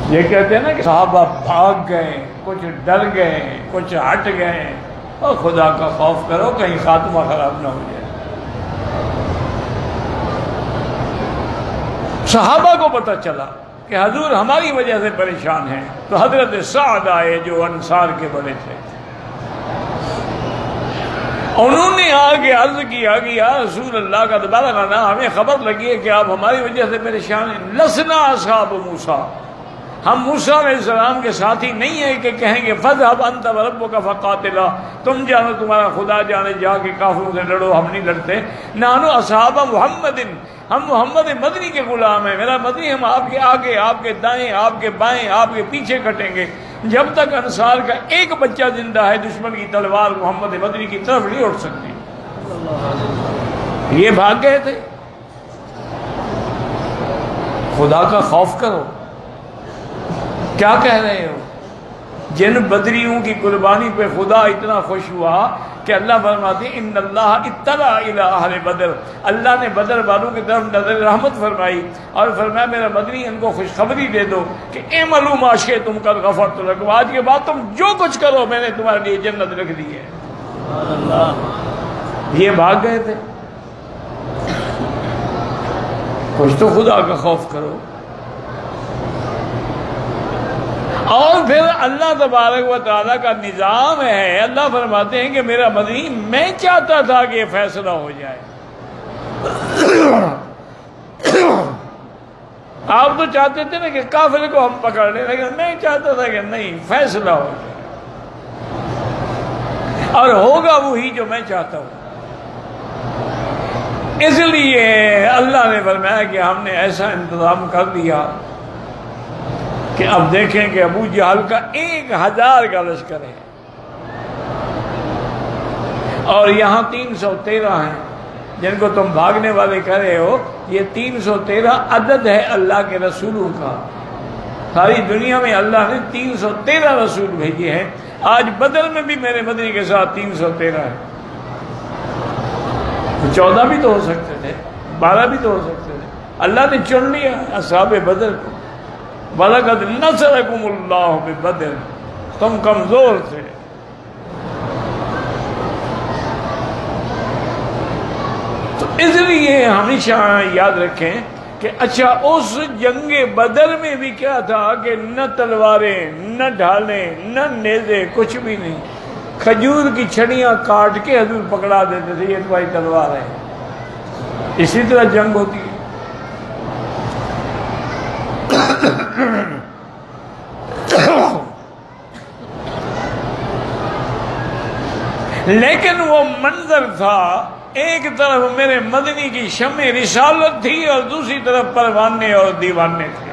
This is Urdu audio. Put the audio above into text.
یہ کہتے ہیں نا کہ صحابہ بھاگ گئے، کچھ ڈر گئے، کچھ ہٹ گئے، اور خدا کا خوف کرو کہیں خاتمہ خراب نہ ہو جائے۔ صحابہ کو پتہ چلا کہ حضور ہماری وجہ سے پریشان ہیں، تو حضرت سعد آئے جو انصار کے بڑے تھے، انہوں نے آگے عرض کیا کہ یا رسول اللہ کا بلغنا، ہمیں خبر لگی ہے کہ آپ ہماری وجہ سے پریشان ہیں، لسنا اصحاب موسیٰ، ہم موسیٰ علیہ السلام کے ساتھی نہیں ہیں کہ کہیں گے فَاذْهَبْ أَنْتَ وَرَبُّكَ فَقَاتِلَا، تم جانو تمہارا خدا جانے جا کے کافروں سے لڑو، ہم نہیں لڑتے۔ نحن اصحاب محمد، ہم محمد مدنی کے غلام ہیں، میرا مدنی، ہم آپ کے آگے، آپ کے دائیں، آپ کے بائیں، آپ کے پیچھے کٹیں گے، جب تک انصار کا ایک بچہ زندہ ہے دشمن کی تلوار محمد مدنی کی طرف نہیں اٹھ سکتی۔ یہ بھاگ گئے تھے۔ خدا کا خوف کرو، کیا کہہ رہے ہو؟ جن بدریوں کی قربانی پہ خدا اتنا خوش ہوا کہ اللہ فرماتے ہیں ان اللہ اطلع الی اہل بدر، اللہ نے بدر والوں کی طرف نظر رحمت فرمائی اور فرمایا میرا مدنی ان کو خوشخبری دے دو کہ اعملوا ما شئتم قد غفرت لکم، آج کے بعد تم جو کچھ کرو میں نے تمہارے لیے جنت رکھ دی ہے۔ یہ بھاگ گئے تھے۔ کچھ تو خدا کا خوف کرو۔ اور پھر اللہ تبارک و تعالیٰ کا نظام ہے، اللہ فرماتے ہیں کہ میرا مدنی میں چاہتا تھا کہ یہ فیصلہ ہو جائے۔ آپ تو چاہتے تھے نا کہ کافر کو ہم پکڑ لیں، لیکن میں چاہتا تھا کہ نہیں، فیصلہ ہو جائے اور ہوگا وہی جو میں چاہتا ہوں۔ اس لیے اللہ نے فرمایا کہ ہم نے ایسا انتظام کر دیا کہ اب دیکھیں کہ ابو جہل کا 1000 کا لشکر ہے اور یہاں 313 ہیں جن کو تم بھاگنے والے کہہ رہے ہو۔ یہ 313 عدد ہے اللہ کے رسولوں کا، ساری دنیا میں اللہ نے 313 رسول بھیجے ہیں۔ آج بدر میں بھی میرے مدنی کے ساتھ 313 ہے۔ 14 بھی تو ہو سکتے تھے، 12 بھی تو ہو سکتے تھے، اللہ نے چن لیا اصحاب بدر کو۔ وَلَقَدْ نَصَرَكُمُ اللَّهُ بِبَدْرٍ، تم کمزور تھے۔ تو اس لیے ہمیشہ یاد رکھیں کہ اچھا اس جنگ بدر میں بھی کیا تھا کہ نہ تلواریں، نہ ڈھالیں، نہ نیزے، کچھ بھی نہیں، کھجور کی چھڑیاں کاٹ کے حضور پکڑا دیتے تھے، یہ تمہاری تلوار ہے۔ اسی طرح جنگ ہوتی ہے۔ لیکن وہ منظر تھا، ایک طرف میرے مدنی کی شمع رسالت تھی اور دوسری طرف پروانے اور دیوانے تھے۔